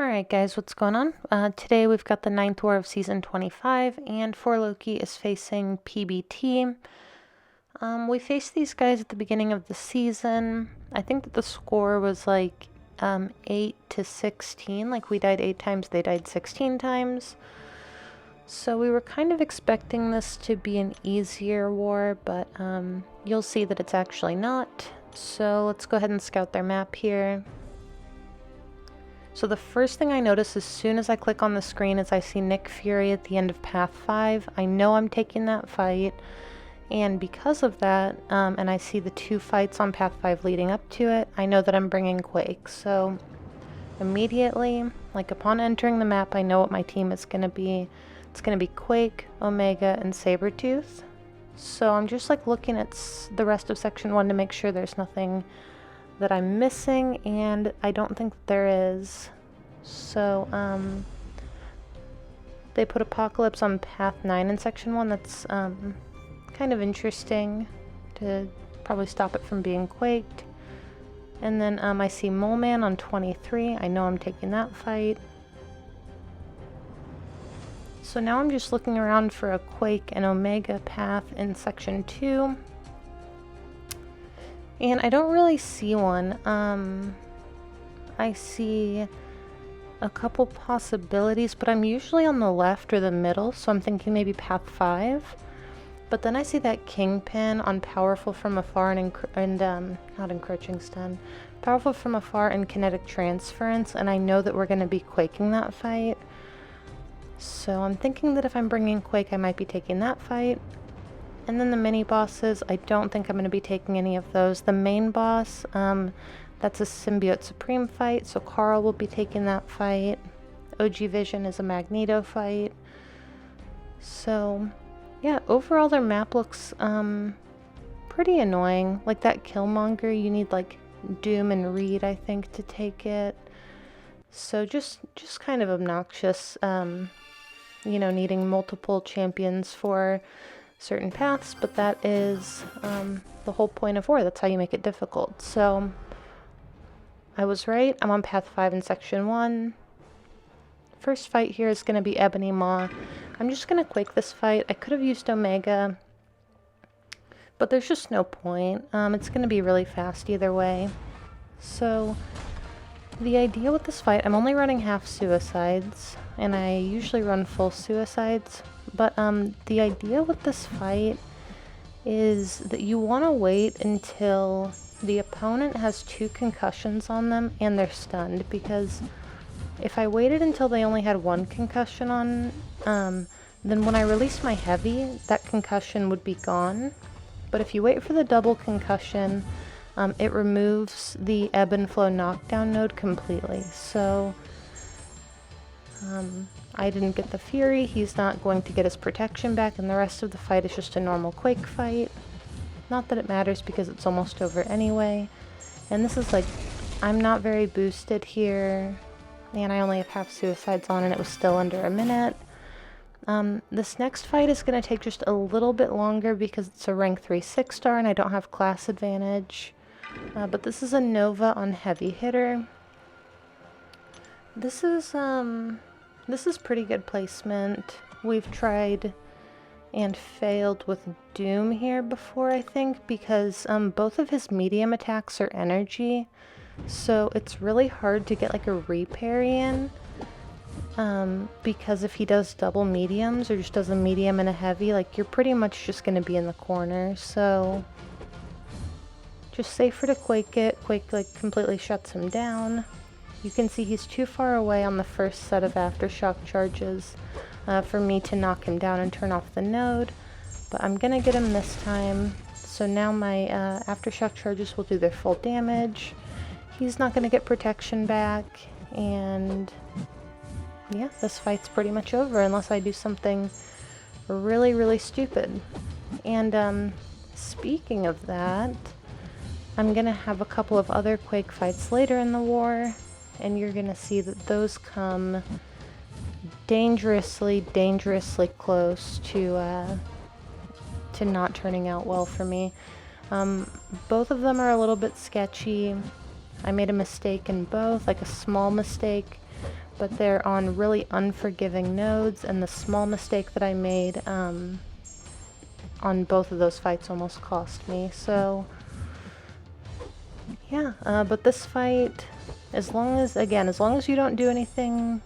Alright guys, what's going on? Today we've got the 9th war of season 25, and 4 Loki is facing PBT. We faced these guys at the beginning of the season. I think that the score was like 8 to 16, like we died 8 times, they died 16 times. So we were kind of expecting this to be an easier war, but you'll see that it's actually not. So let's go ahead and scout their map here. So the first thing I notice as soon as I click on the screen is I see Nick Fury at the end of Path 5. I know I'm taking that fight, and because of that, and I see the 2 fights on Path 5 leading up to it, I know that I'm bringing Quake. So immediately, like upon entering the map, I know what my team is going to be. It's going to be Quake, Omega, and Sabretooth. So I'm just like looking at the rest of Section 1 to make sure there's nothing that I'm missing, and I don't think there is. So they put Apocalypse on Path 9 in Section 1. That's kind of interesting to probably stop it from being quaked. And then I see Mole Man on 23. I know I'm taking that fight. So now I'm just looking around for a Quake and Omega path in Section 2. And I don't really see one. I see a couple possibilities, but I'm usually on the left or the middle, so I'm thinking maybe Path 5. But then I see that Kingpin on Powerful from Afar and not Encroaching Stun. Powerful from Afar and Kinetic Transference, and I know that we're going to be quaking that fight. So I'm thinking that if I'm bringing Quake, I might be taking that fight. And then the mini bosses, I don't think I'm going to be taking any of those. The main boss, that's a Symbiote Supreme fight, so Carl will be taking that fight. OG Vision is a Magneto fight. So, yeah, overall their map looks pretty annoying. Like that Killmonger, you need like Doom and Reed, I think, to take it. So just kind of obnoxious, you know, needing multiple champions for certain paths, but that is the whole point of war. That's how you make it difficult. So I was right. I'm on Path 5 in Section 1. First fight here is going to be Ebony Maw. I'm just going to quake this fight. I could have used Omega, but there's just no point. It's going to be really fast either way. So the idea with this fight, I'm only running half suicides, and I usually run full suicides. But the idea with this fight is that you want to wait until the opponent has 2 concussions on them and they're stunned, because if I waited until they only had 1 concussion on, then when I released my heavy, that concussion would be gone. But if you wait for the double concussion, it removes the ebb and flow knockdown node completely. So I didn't get the Fury, he's not going to get his protection back, and the rest of the fight is just a normal Quake fight. Not that it matters because it's almost over anyway. And this is like, I'm not very boosted here, and I only have half suicides on, and it was still under a minute. This next fight is going to take just a little bit longer because it's a rank 3 6-star and I don't have class advantage. But this is a Nova on Heavy Hitter. This is pretty good placement. We've tried and failed with Doom here before, I think, because both of his medium attacks are energy, so it's really hard to get like a reparry in, because if he does double mediums or just does a medium and a heavy, like you're pretty much just going to be in the corner. So just safer to quake it. Quake like completely shuts him down. You can see he's too far away on the first set of aftershock charges for me to knock him down and turn off the node, but I'm gonna get him this time. So now my aftershock charges will do their full damage. He's not gonna get protection back, and yeah, this fight's pretty much over unless I do something really, really stupid. And speaking of that, I'm gonna have a couple of other Quake fights later in the war, and you're gonna see that those come dangerously close to not turning out well for me. Both of them are a little bit sketchy. I made a mistake in both, like a small mistake, but they're on really unforgiving nodes, and the small mistake that I made on both of those fights almost cost me. So yeah, but this fight, as long as you don't do anything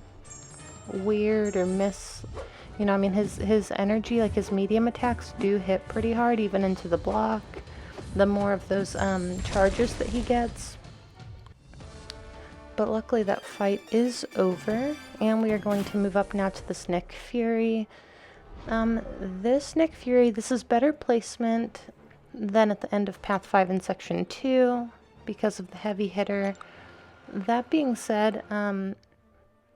weird or miss, you know, I mean, his energy, like his medium attacks do hit pretty hard, even into the block, the more of those charges that he gets. But luckily that fight is over, and we are going to move up now to this Nick Fury. This Nick Fury, this is better placement than at the end of Path 5 in Section 2 because of the heavy hitter. That being said,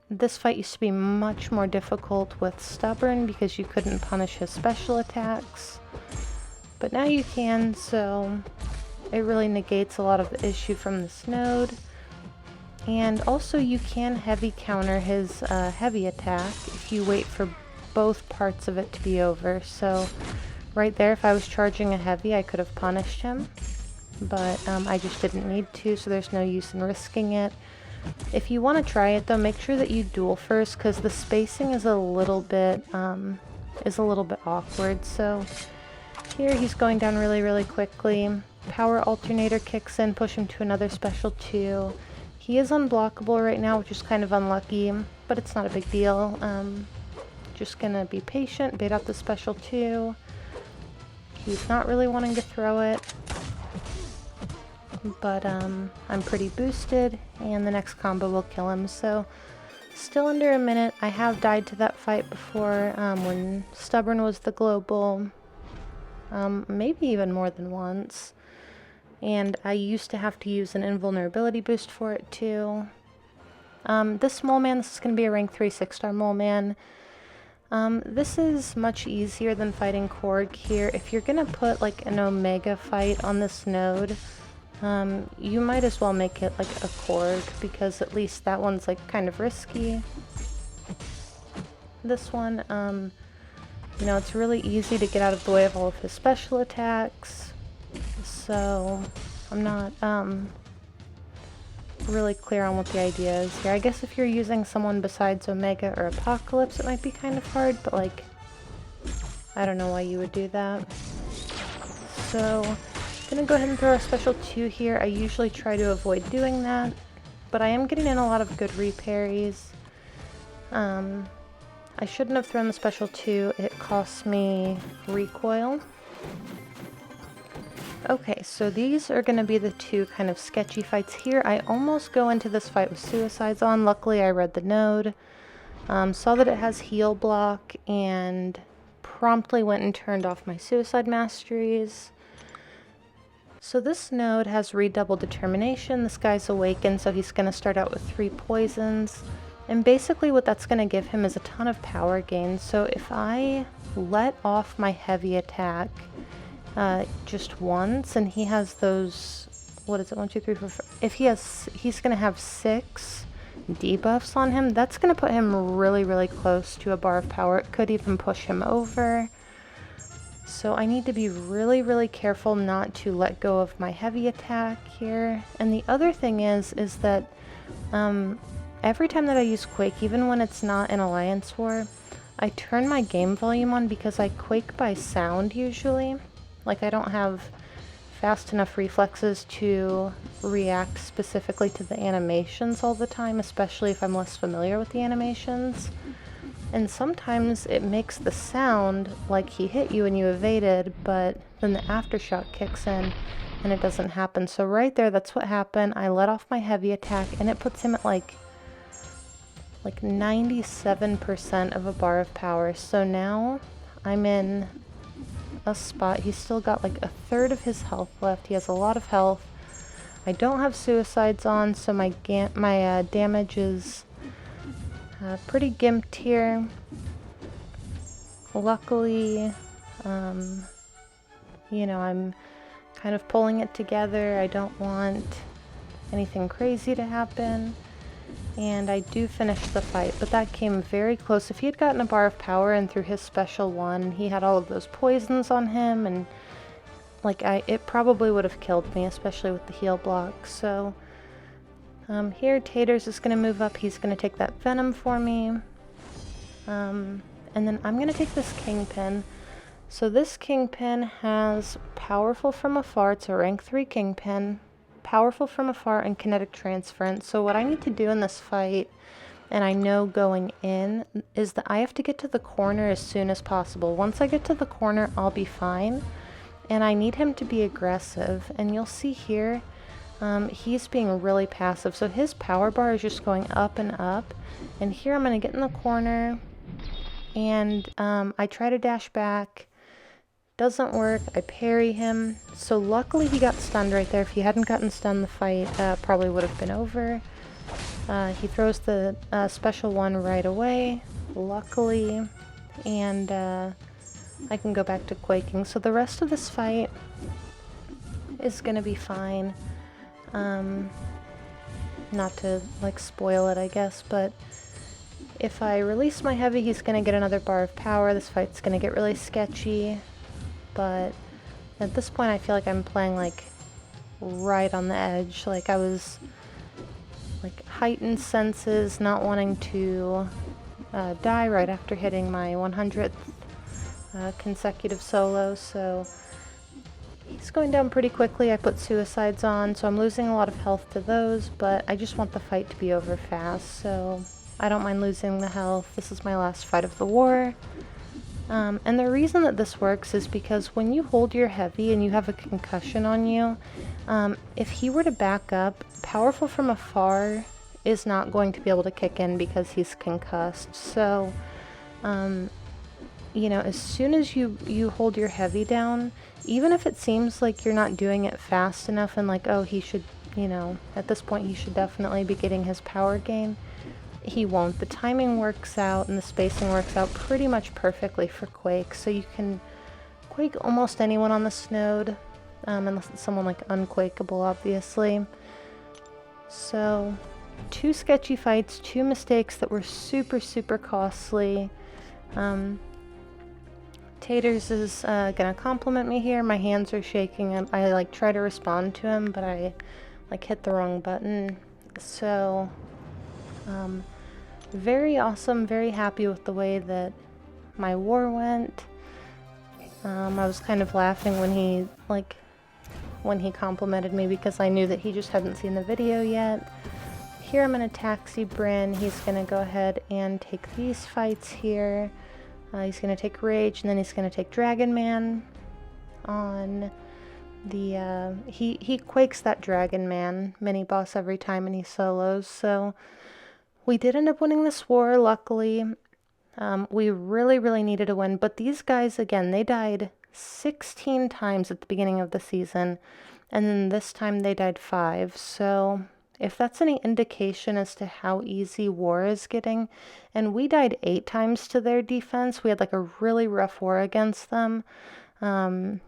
this fight used to be much more difficult with Stubborn because you couldn't punish his special attacks, but now you can, so it really negates a lot of the issue from this node. And also you can heavy counter his heavy attack if you wait for both parts of it to be over. So right there, if I was charging a heavy, I could have punished him, but I just didn't need to, so there's no use in risking it. If you want to try it though, make sure that you duel first, because the spacing is a little bit awkward. So here he's going down really quickly. Power alternator kicks in, push him to another special 2. He is unblockable right now, which is kind of unlucky, but it's not a big deal. Just gonna be patient, bait out the special 2. He's not really wanting to throw it, but I'm pretty boosted, and the next combo will kill him. So still under a minute. I have died to that fight before when Stubborn was the global, maybe even more than once. And I used to have to use an invulnerability boost for it too. This mole man, this is going to be a rank 3 6-star mole man. This is much easier than fighting Korg here. If you're going to put like an Omega fight on this node, you might as well make it like a Korg, because at least that one's like kind of risky. This one, you know, it's really easy to get out of the way of all of his special attacks. So I'm not really clear on what the idea is here. I guess if you're using someone besides Omega or Apocalypse, it might be kind of hard, but like, I don't know why you would do that. So I'm gonna go ahead and throw a special 2 here. I usually try to avoid doing that, but I am getting in a lot of good reparries. I shouldn't have thrown the special 2. It costs me recoil. Okay, so these are going to be the 2 kind of sketchy fights here. I almost go into this fight with suicides on. Luckily, I read the node, saw that it has heal block, and promptly went and turned off my suicide masteries. So this node has redoubled determination. This guy's awakened, so he's going to start out with 3 poisons. And basically what that's going to give him is a ton of power gain. So if I let off my heavy attack just once, and he has those, what is it, 1, 2, 3, 4, 5. If he's gonna have 6 debuffs on him. That's gonna put him really close to a bar of power. It could even push him over. So I need to be really careful not to let go of my heavy attack here. And the other thing is that every time that I use Quake, even when it's not an Alliance War, I turn my game volume on because I quake by sound usually. Like, I don't have fast enough reflexes to react specifically to the animations all the time, especially if I'm less familiar with the animations. And sometimes it makes the sound like he hit you and you evaded, but then the aftershock kicks in and it doesn't happen. So right there, that's what happened. I let off my heavy attack and it puts him at like 97% of a bar of power. So now I'm in a spot. He's still got like a third of his health left. He has a lot of health. I don't have suicides on, so my damage is pretty gimped here. Luckily, you know, I'm kind of pulling it together. I don't want anything crazy to happen. And I do finish the fight, but that came very close. If he had gotten a bar of power and through his special 1, he had all of those poisons on him, and like it probably would have killed me, especially with the heal block. So Here, Taters is going to move up. He's going to take that venom for me. And then I'm going to take this kingpin. So this kingpin has powerful from afar. It's a rank 3 kingpin. Powerful from afar and kinetic transference. So what I need to do in this fight, and I know going in, is that I have to get to the corner as soon as possible. Once I get to the corner, I'll be fine. And I need him to be aggressive. And you'll see here, he's being really passive. So his power bar is just going up and up. And here I'm going to get in the corner. And I try to dash back. Doesn't work. I parry him. So luckily he got stunned right there. If he hadn't gotten stunned, the fight probably would have been over. He throws the special one right away, luckily. And I can go back to quaking. So the rest of this fight is going to be fine. Not to like spoil it, I guess, but if I release my heavy, he's going to get another bar of power. This fight's going to get really sketchy. But at this point, I feel like I'm playing like right on the edge. Like I was like heightened senses, not wanting to die right after hitting my 100th consecutive solo. So he's going down pretty quickly. I put suicides on, so I'm losing a lot of health to those, but I just want the fight to be over fast. So I don't mind losing the health. This is my last fight of the war. And the reason that this works is because when you hold your heavy and you have a concussion on you, if he were to back up, powerful from afar is not going to be able to kick in because he's concussed. So, you know, as soon as you hold your heavy down, even if it seems like you're not doing it fast enough and like, oh, he should, you know, at this point he should definitely be getting his power gain, he won't. The timing works out and the spacing works out pretty much perfectly for quake, so you can quake almost anyone on this node, unless it's someone like unquakeable, obviously. So 2 sketchy fights, 2 mistakes that were super costly. Taters is gonna compliment me here. My hands are shaking. I like try to respond to him, but I like hit the wrong button. So very awesome, very happy with the way that my war went. I was kind of laughing when he complimented me because I knew that he just hadn't seen the video yet. Here I'm going to taxi Bryn. He's going to go ahead and take these fights here. He's going to take Rage, and then he's going to take Dragon Man on the... He quakes that Dragon Man mini-boss every time and he solos, so we did end up winning this war, luckily. We really needed a win, but these guys, again, they died 16 times at the beginning of the season, and then this time they died 5, so if that's any indication as to how easy war is getting, and we died 8 times to their defense. We had like a really rough war against them, and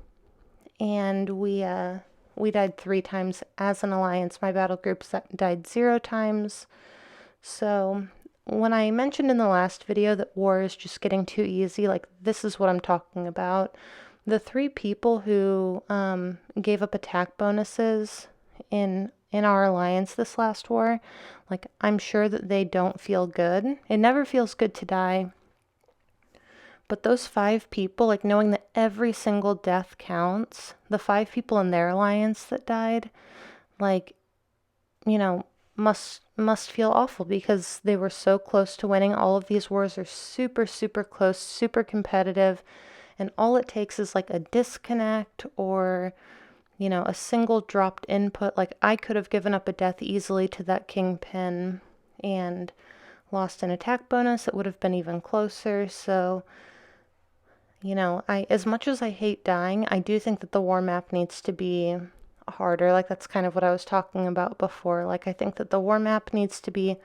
we died 3 times as an alliance. My battle groups died 0 times. So when I mentioned in the last video that war is just getting too easy, like this is what I'm talking about. The 3 people who gave up attack bonuses in our alliance this last war, like I'm sure that they don't feel good. It never feels good to die. But those 5 people, like knowing that every single death counts, the 5 people in their alliance that died, like, you know, must feel awful because they were so close to winning. All of these wars are super close, super competitive, and all it takes is like a disconnect or, you know, a single dropped input. Like I could have given up a death easily to that kingpin and lost an attack bonus. It would have been even closer. So, you know, as much as I hate dying, I do think that the war map needs to be harder. Like that's kind of what I was talking about before. Like I think that the war map needs to be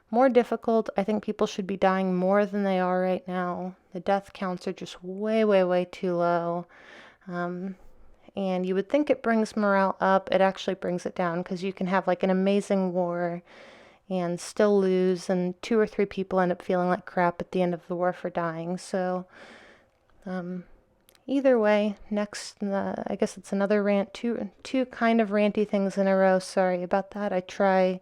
more difficult. I think people should be dying more than they are right now. The death counts are just way too low. And you would think it brings morale up. It actually brings it down because you can have like an amazing war and still lose, and 2 or 3 people end up feeling like crap at the end of the war for dying. So either way, next, I guess it's another rant, two kind of ranty things in a row. Sorry about that. I try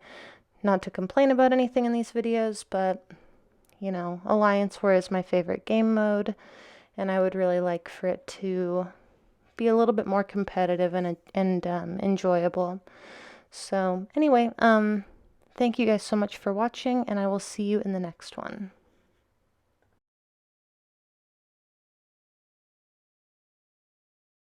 not to complain about anything in these videos, but, you know, Alliance War is my favorite game mode, and I would really like for it to be a little bit more competitive and enjoyable. So anyway, thank you guys so much for watching, and I will see you in the next one.